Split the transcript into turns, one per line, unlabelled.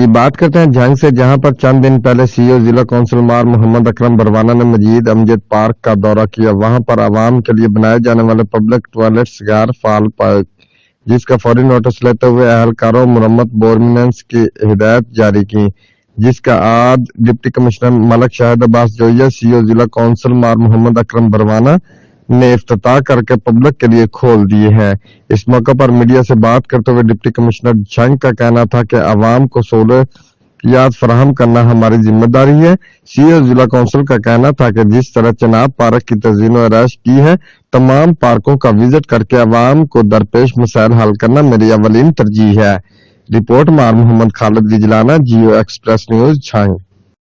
جی بات کرتے ہیں جھنگ سے، جہاں پر چند دن پہلے سی او ضلع کونسل مہرمحمداکرم بھروانہ نے نےمجیدامجدپارک کا دورہ کیا۔ وہاں پر عوام کے لیے بنائے جانے والے پبلک ٹوائلٹس غیر فعال پائے، جس کا فوری نوٹس لیتے ہوئے اہلکاروں مرمت بورمنس کی ہدایت جاری کی، جس کا آج ڈپٹی کمشنر ملک شاہد عباس جوئیہ سی او ضلع کونسل مہرمحمداکرم بھروانہ نے افتتاح کر کے پبلک کے لیے کھول دیے ہیں۔ اس موقع پر میڈیا سے بات کرتے ہوئے ڈپٹی کمشنر جھنگ کا کہنا تھا کہ عوام کو سہولیات فراہم کرنا ہماری ذمہ داری ہے۔ سی او ضلع کونسل کا کہنا تھا کہ جس طرح چناب پارک کی تزئین و آرائش کی ہے، تمام پارکوں کا وزٹ کر کے عوام کو درپیش مسائل حل کرنا میری اولین ترجیح ہے۔ رپورٹ محمد خالد جی او ایکسپریس نیوز جھنگ۔